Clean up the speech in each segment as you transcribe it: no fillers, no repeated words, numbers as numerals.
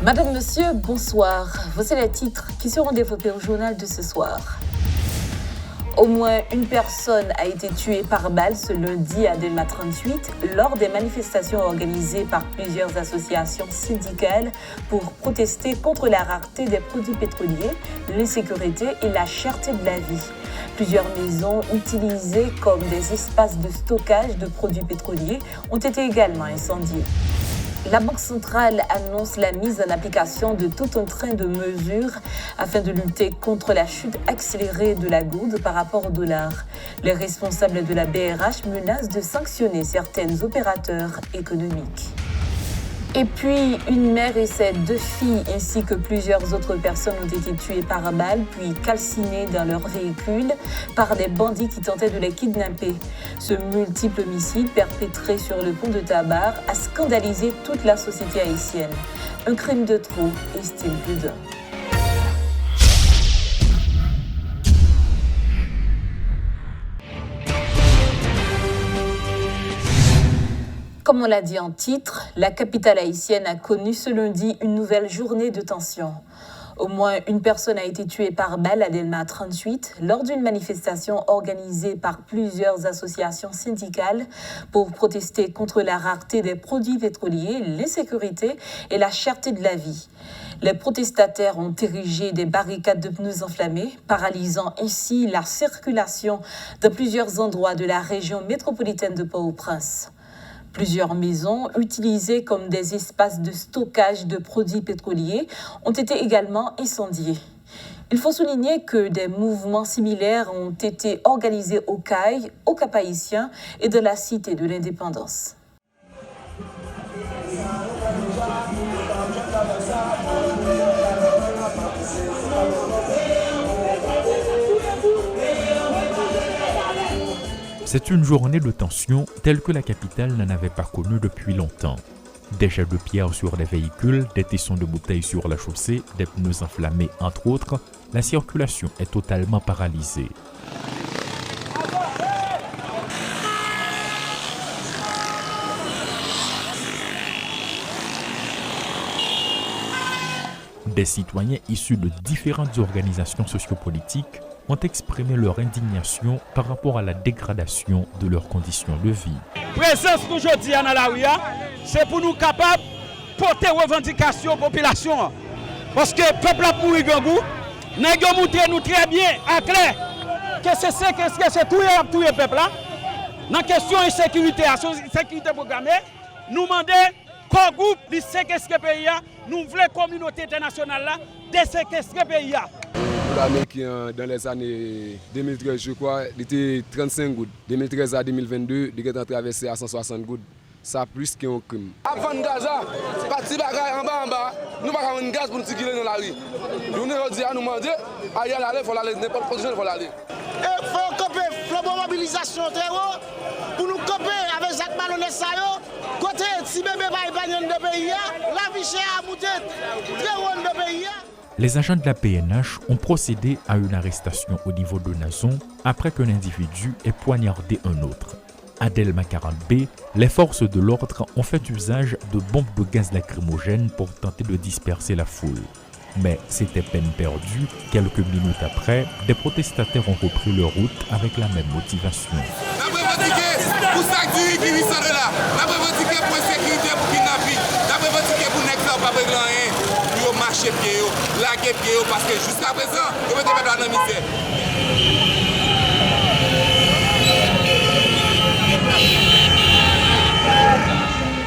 Madame, Monsieur, bonsoir. Voici les titres qui seront développés au journal de ce soir. Au moins une personne a été tuée par balle ce lundi à Delma 38 lors des manifestations organisées par plusieurs associations syndicales pour protester contre la rareté des produits pétroliers, l'insécurité et la cherté de la vie. Plusieurs maisons utilisées comme des espaces de stockage de produits pétroliers ont été également incendiées. La Banque centrale annonce la mise en application de tout un train de mesures afin de lutter contre la chute accélérée de la gourde par rapport au dollar. Les responsables de la BRH menacent de sanctionner certains opérateurs économiques. Et puis, une mère et ses 2 filles ainsi que plusieurs autres personnes ont été tuées par balle puis calcinées dans leur véhicule par des bandits qui tentaient de les kidnapper. Ce multiple homicide perpétré sur le pont de Tabar a scandalisé toute la société haïtienne. Un crime de trop, estime plus d'un. Comme on l'a dit en titre, la capitale haïtienne a connu ce lundi une nouvelle journée de tension. Au moins une personne a été tuée par balle à Delma 38 lors d'une manifestation organisée par plusieurs associations syndicales pour protester contre la rareté des produits pétroliers, l'insécurité et la cherté de la vie. Les protestataires ont érigé des barricades de pneus enflammés, paralysant ainsi la circulation dans plusieurs endroits de la région métropolitaine de Port-au-Prince. Plusieurs maisons utilisées comme des espaces de stockage de produits pétroliers ont été également incendiées. Il faut souligner que des mouvements similaires ont été organisés au CAI, au Cap-Haïtien et de la Cité de l'Indépendance. C'est une journée de tension telle que la capitale n'en avait pas connue depuis longtemps. Des jets de pierre sur les véhicules, des tessons de bouteilles sur la chaussée, des pneus enflammés entre autres, la circulation est totalement paralysée. Des citoyens issus de différentes organisations sociopolitiques ont exprimé leur indignation par rapport à la dégradation de leurs conditions de vie. Présence aujourd'hui dans la rue, c'est pour nous capables de porter revendication à la population. Parce que le peuple a mouru gangou, nous avons montré nous très bien, à clair, que c'est tout le peuple. Dans la question de sécurité programmée, nous demandons qu'un groupe de séquestrer le pays, nous voulons la communauté internationale de séquestrer le pays. L'Américain, dans les années 2013, je crois, il était 35 gouttes. 2013 à 2022, il est traversé à 160 gouttes. Ça plus qu'un crime. Avant Gaza, parti bagaille en bas, nous pas avoir un gaz pour nous tirer dans la rue. Nous nous dit à nous demander, ailleurs aller, il faut aller, n'importe quelle il faut aller. Il faut couper la mobilisation terreau pour nous couper avec Jacques Malonnet Sayo. Côté si bébé va épargner de pays, la vie chère a monté très haut de pays. Les agents de la PNH ont procédé à une arrestation au niveau de Nazon après qu'un individu ait poignardé un autre. À Delma 40B, les forces de l'ordre ont fait usage de bombes de gaz lacrymogène pour tenter de disperser la foule. Mais c'était peine perdue. Quelques minutes après, des protestataires ont repris leur route avec la même motivation. Pour ça qui vit ça de là, la revendiquer pour sécurité pour kidnapping, la revendiquer pour n'être pas rien, pour marcher pied, laguer pied, parce que jusqu'à présent, vous mettez pas dans la misère.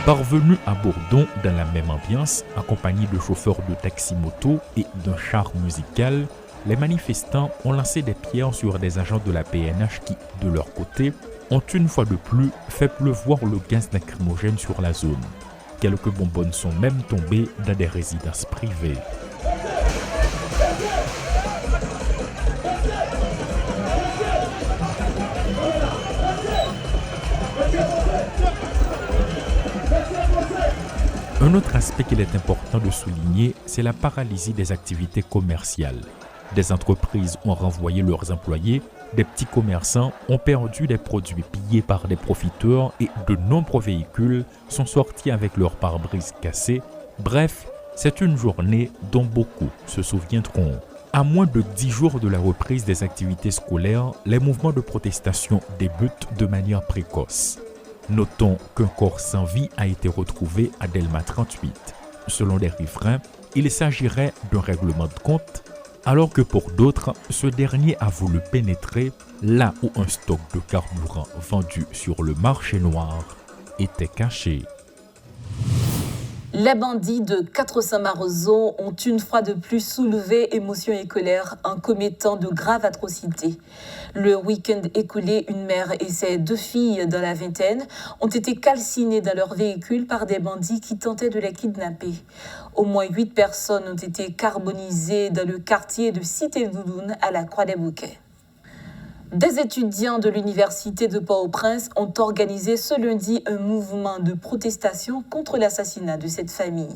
Parvenus à Bourdon dans la même ambiance, accompagnés de chauffeurs de taxi-moto et d'un char musical, les manifestants ont lancé des pierres sur des agents de la PNH qui, de leur côté, ont une fois de plus fait pleuvoir le gaz lacrymogène sur la zone. Quelques bonbonnes sont même tombées dans des résidences privées. Un autre aspect qu'il est important de souligner, c'est la paralysie des activités commerciales. Des entreprises ont renvoyé leurs employés, des petits commerçants ont perdu des produits pillés par des profiteurs et de nombreux véhicules sont sortis avec leurs pare-brises cassés. Bref, C'est une journée dont beaucoup se souviendront. À moins de 10 jours de la reprise des activités scolaires, les mouvements de protestation débutent de manière précoce. Notons qu'un corps sans vie a été retrouvé à Delma 38. Selon les riverains, il s'agirait d'un règlement de compte, alors que pour d'autres, ce dernier a voulu pénétrer là où un stock de carburant vendu sur le marché noir était caché. Les bandits de 400-Marozo ont une fois de plus soulevé émotion et colère en commettant de graves atrocités. Le week-end écoulé, une mère et ses 2 filles dans la vingtaine ont été calcinées dans leur véhicule par des bandits qui tentaient de les kidnapper. Au moins 8 personnes ont été carbonisées dans le quartier de Cité-Doudoune à la Croix-des-Bouquets. Des étudiants de l'Université de Port-au-Prince ont organisé ce lundi un mouvement de protestation contre l'assassinat de cette famille.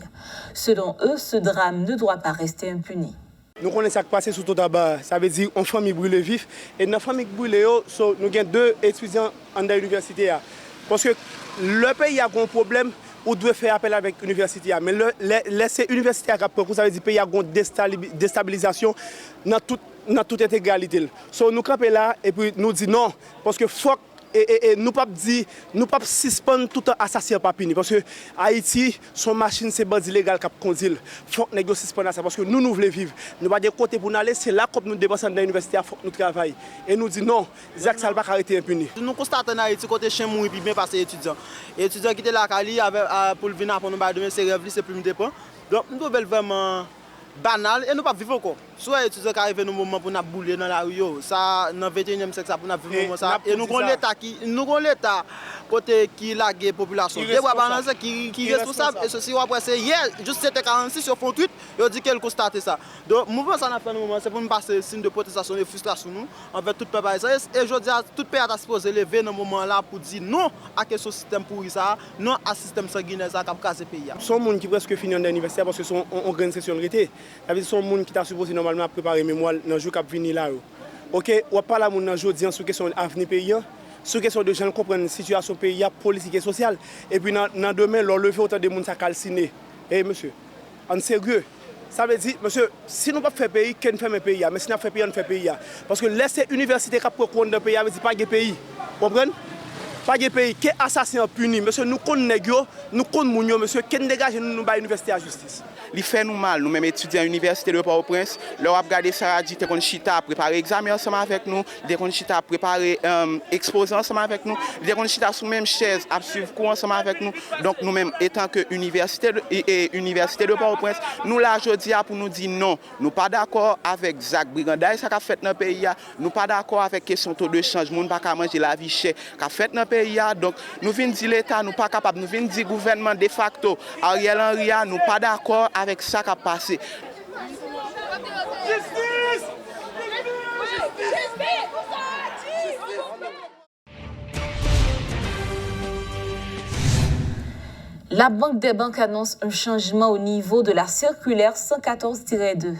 Selon eux, ce drame ne doit pas rester impuni. Nous connaissons ce qui passe sous tout tabac, ça veut dire une famille brûlée vif. Et dans la famille brûlée, nous avons 2 étudiants dans l'université. Parce que le pays a un problème où doit faire appel avec l'université. Mais c'est l'université qui a peur, ça veut dire que le pays a une déstabilisation dans toute intégralité. So, nous campons là et puis nous disons non, parce que faut et nous pas dire nous pas suspendre tout assassin pas puni parce que Haïti son machine c'est bandit légal qui conduit. Faut négocier suspendre ça parce que nous voulons vivre. Nous pas de côté pour nous aller, c'est là que nous dépensons dans l'université, faut que nous travaillons. Et nous disons non, Zach ça va pas arrêter impuni. Nous constatons en Haïti côté chien mourir puis bien passer étudiants. Étudiants qui étaient là pour venir pour nous demain c'est rêve c'est plus dépend. Donc nous devons vraiment banal et nous pas vivre encore. Soit étudiants qui arrivent dans moment pour nous bouler dans la rue, ça dans 21e siècle ça pour nous vivre moment ça et nous avons l'état côté qui lague population. Des fois balancer qui responsable et ceci après c'est hier juste 7h46 sur fond tweet, il dit qu'elle constate ça. Donc mouvement ça n'a fait moment c'est pour nous passer signe de protestation et frustration nous envers tout peuple haïtien et je dis à tout pays a supposé lever dans moment là pour dire non à ce système pourri ça, non à système sanguinaire ça qui a casé pays. Son monde qui presque fini en université parce que son organisation rété. Ça veut dire son monde qui t'a supposé normalement préparer mémoire dans jour qui venir là. OK, on pas là mon aujourd'hui sur question avenir pays, sur question de gens comprendre situation pays politique et sociale et puis dans demain leur lever autant de monde ça calciné. Eh monsieur, en sérieux. Ça veut dire monsieur, si nous pas faire pays, qu'en fait mes pays mais si nous fait pays on fait pays parce que laisser université qui prendre dans pays veut dire pas de pays. Comprenez? Pas de pays qui assassin puni monsieur nous connaissons nous connaissons monsieur qui dégage nous ba université à justice. Il fait nous mal, nous-mêmes étudiants à l'université de Port-au-Prince, leur a regardé Sarah dit qu'on chita préparer examen ensemble avec nous, dès qu'on chita préparer exposé ensemble avec nous, dès qu'on chita sous même chaise à suivre cours ensemble avec nous. Donc nous-mêmes étant que université de Port-au-Prince, nous là aujourd'hui pour nous dire non, nous pas d'accord avec Zach Brigandaï ça qu'a fait dans le pays, nous pas d'accord avec question taux de change, monde pas qu'à manger la vie chère qu'a fait dans le pays. Donc nous venons dire l'état nous pas capable, nous venons dire gouvernement de facto Ariel Henry nous pas d'accord avec ça qui a passé. La Banque des banques annonce un changement au niveau de la circulaire 114-2.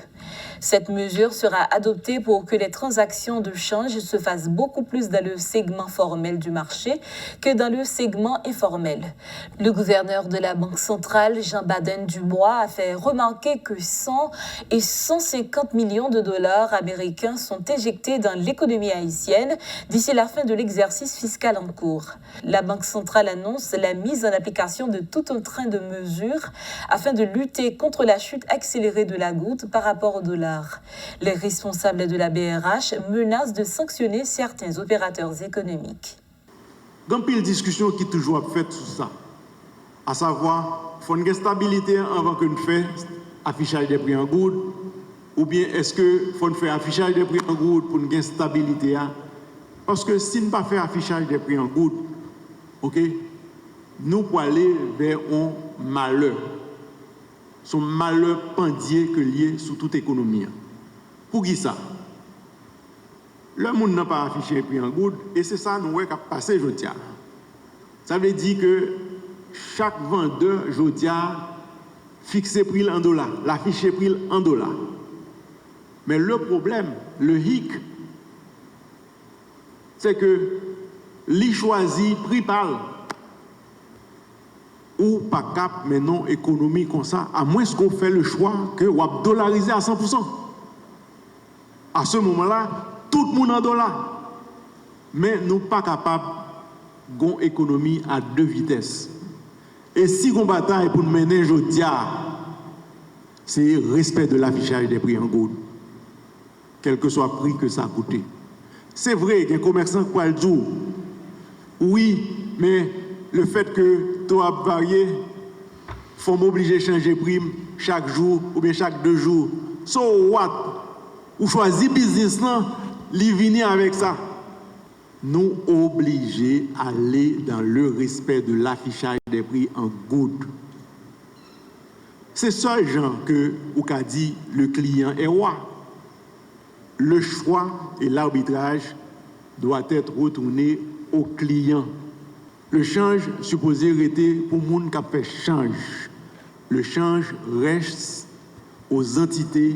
Cette mesure sera adoptée pour que les transactions de change se fassent beaucoup plus dans le segment formel du marché que dans le segment informel. Le gouverneur de la Banque centrale, Jean Baden-Dubois, a fait remarquer que 100 et 150 millions de dollars américains sont éjectés dans l'économie haïtienne d'ici la fin de l'exercice fiscal en cours. La Banque centrale annonce la mise en application de tout un train de mesures afin de lutter contre la chute accélérée de la goutte par rapport au dollar. Les responsables de la BRH menacent de sanctionner certains opérateurs économiques. Il y a une discussion qui est toujours faite sur ça. À savoir, il faut une stabilité avant que nous fassions affichage des prix en goutte, ou bien est-ce qu'il faut faire affichage des prix en goutte pour une stabilité? Parce que si nous ne pas faire affichage des prix en goutte, ok, nous pouvons aller vers un malheur. Son malheur pendier que lié sous toute économie. Pour qui ça? Le monde n'a pas affiché prix en goutte et c'est ça nous qui a passé aujourd'hui. Ça veut dire que chaque vendeur aujourd'hui fixe prix en dollars, l'affiché prix en dollars. Mais le problème, le hic, c'est que lui choisit prix parle. ou pas cap maintenant économie comme ça, à moins qu'on fait le choix que on va dollariser à 100%. À ce moment-là, tout le monde en dollar. Mais nous pas capables d'une économie à deux vitesses. Et si on bataille pour mener aujourd'hui, c'est respect de l'affichage des prix en goud, quel que soit le prix que ça a coûté. C'est vrai qu'un commerçant peut le dire, oui, mais le fait que tout a varié, il faut m'obliger à changer prime chaque jour ou bien chaque 2 jours. So what? Ou choisir business là, li venir avec ça. Nous obligés à aller dans le respect de l'affichage des prix en gouttes. C'est ça, Jean, que ou qu'a dit le client est roi. Le choix et l'arbitrage doivent être retournés au client. Le change supposé rester pour le monde qui a fait change. Le change reste aux entités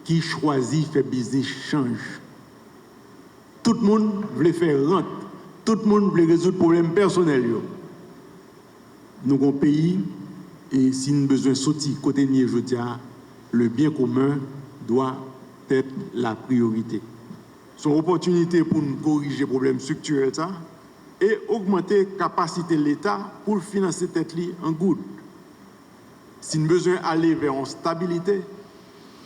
qui choisissent faire business change. Tout le monde veut faire rente. Tout le monde veut résoudre problèmes personnels. Nous avons un pays et si nous avons besoin de sortir côté de Jodia, le bien commun doit être la priorité. C'est une opportunité pour nous corriger les problèmes structurels et augmenter la capacité de l'État pour financer tête en goutte. Si nous avons besoin d'aller vers une stabilité,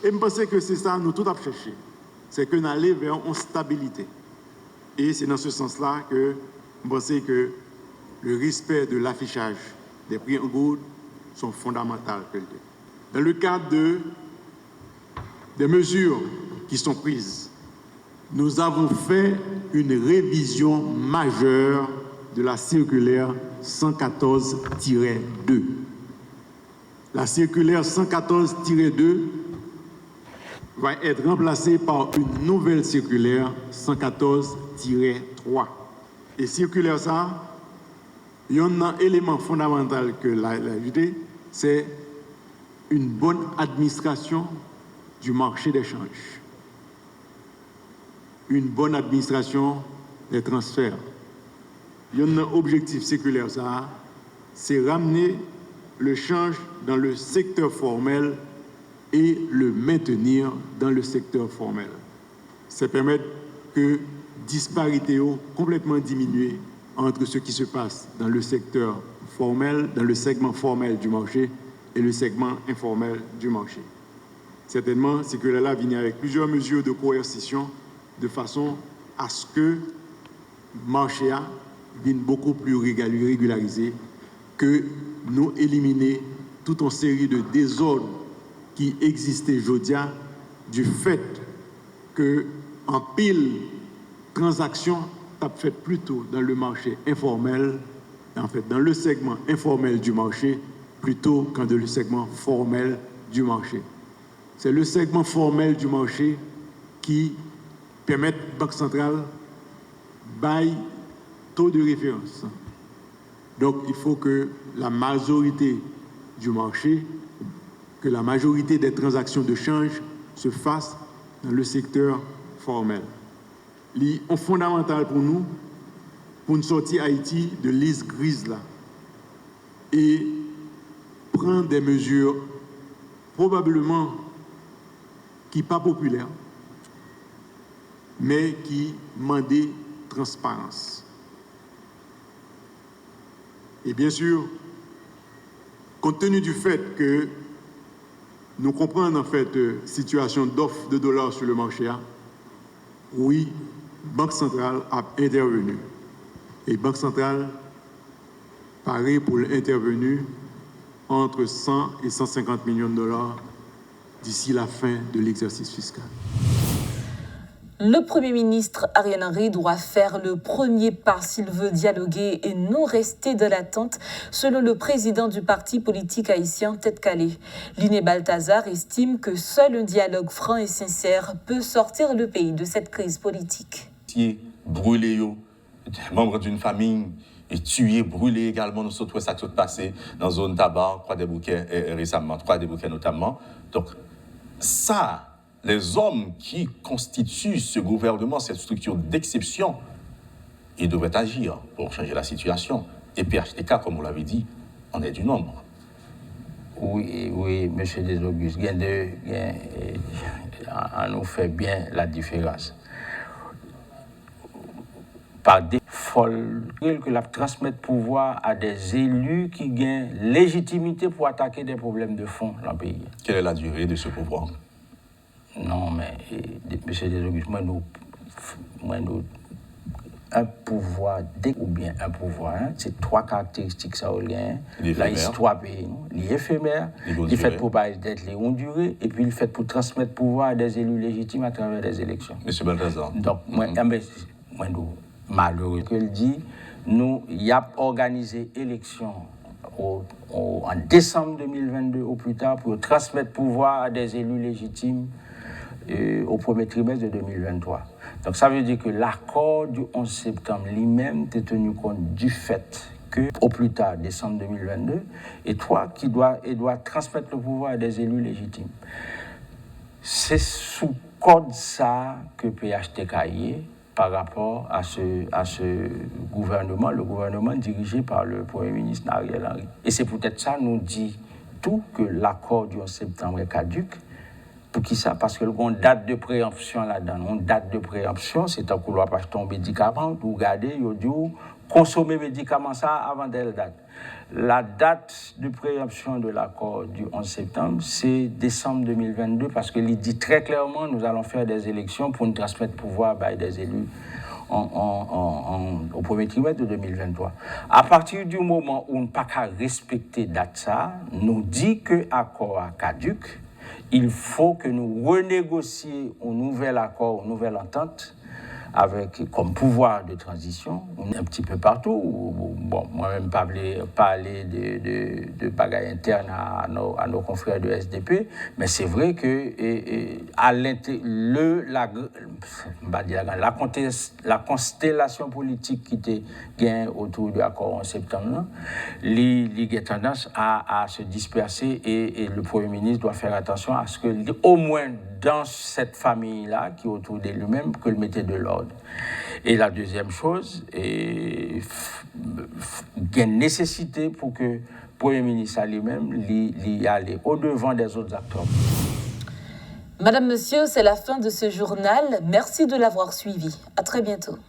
et je pense que c'est ça que nous tout avons cherché, c'est que nous allons vers une stabilité. Et c'est dans ce sens-là que je pense que le respect de l'affichage des prix en goutte sont fondamentaux. Dans le cadre des mesures qui sont prises, nous avons fait une révision majeure de la circulaire 114-2. La circulaire 114-2 va être remplacée par une nouvelle circulaire 114-3. Et circulaire ça, il y a un élément fondamental que l'ajouter, c'est une bonne administration du marché d'échange. Une bonne administration des transferts. Il y a un objectif circulaire, ça, c'est ramener le change dans le secteur formel et le maintenir dans le secteur formel. Ça permet que disparité complètement diminuée entre ce qui se passe dans le secteur formel, dans le segment formel du marché et le segment informel du marché. Certainement, c'est que là vient avec plusieurs mesures de coercition de façon à ce que le marché vienne beaucoup plus régularisé, que nous éliminer toute une série de désordres qui existaient aujourd'hui du fait que en pile transaction a fait plutôt dans le marché informel, en fait dans le segment informel du marché plutôt qu'en dans le segment formel du marché. C'est le segment formel du marché qui permet à la Banque centrale bail taux de référence. Donc il faut que la majorité du marché, que la majorité des transactions de change se fassent dans le secteur formel. C'est fondamental pour nous sortir Haïti de liste grise là et prendre des mesures probablement qui pas populaires, mais qui demandent transparence. Et bien sûr, compte tenu du fait que nous comprenons en fait la situation d'offre de dollars sur le marché, oui, Banque centrale a intervenu. Et Banque centrale paraît pour l'intervenu entre 100 et 150 millions de dollars d'ici la fin de l'exercice fiscal. Le Premier ministre Ariel Henry doit faire le premier pas s'il veut dialoguer et non rester dans l'attente, selon le président du parti politique haïtien Tête Calée. Liné Balthazar estime que seul un dialogue franc et sincère peut sortir le pays de cette crise politique. Brûler, membre d'une famille, et tuer, brûler également, nous sommes ça tout passé dans la zone tabac, Croix-des-Bouquets récemment, Croix-des-Bouquets notamment. Donc, ça, les hommes qui constituent ce gouvernement, cette structure d'exception, ils devraient agir pour changer la situation. Et PHTK, comme vous l'avez dit, on est du nombre. Oui, M. Desaugustes, on nous fait bien la différence. Par des folles que la transmettre pouvoir à des élus qui gagnent légitimité pour attaquer des problèmes de fond dans le pays. Quelle est la durée de ce pouvoir? Non, mais M. Desaugustes, moi, un pouvoir, ou bien un pouvoir, hein, c'est trois caractéristiques ça la histoire pays, l'éphémère, il fait pour d'être les longue durée, et puis il fait pour transmettre pouvoir à des élus légitimes à travers des élections. Monsieur Balthazar. Donc, malheureux que le dit, nous y a organisé élection en décembre 2022 au plus tard pour transmettre pouvoir à des élus légitimes au premier trimestre de 2023. Donc ça veut dire que l'accord du 11 septembre lui-même est tenu compte du fait que, au plus tard, décembre 2022, et toi qui doit transmettre le pouvoir à des élus légitimes. C'est sous code ça que PHTK est par rapport à ce gouvernement, le gouvernement dirigé par le Premier ministre Ariel Henry. Et c'est peut-être ça nous dit tout que l'accord du 11 septembre est caduque. Pour qui ça? Parce que une date de préemption là-dedans. Une date de préemption, c'est un couloir pour acheter un médicament, pour garder, consommer médicament ça avant telle date. La date de préemption de l'accord du 11 septembre, c'est décembre 2022, parce qu'il dit très clairement, nous allons faire des élections pour nous transmettre pouvoir à des élus au premier trimestre de 2023. À partir du moment où on n'a pas qu'à respecter date ça, nous dit que l'accord a caduque, il faut que nous renégocions un nouvel accord, une nouvelle entente avec comme pouvoir de transition un petit peu partout. Bon, moi-même parler de bagailles internes à nos confrères de SDP, mais c'est vrai que la constellation politique qui était gagnée autour de l'accord en septembre, il y a tendance à se disperser et le Premier ministre doit faire attention à ce que, au moins dans cette famille-là, qui est autour de lui-même, que le mette de l'ordre. Et la deuxième chose, il y a une nécessité pour que le Premier ministre lui-même y aille au-devant des autres acteurs. Madame, Monsieur, c'est la fin de ce journal. Merci de l'avoir suivi. À très bientôt.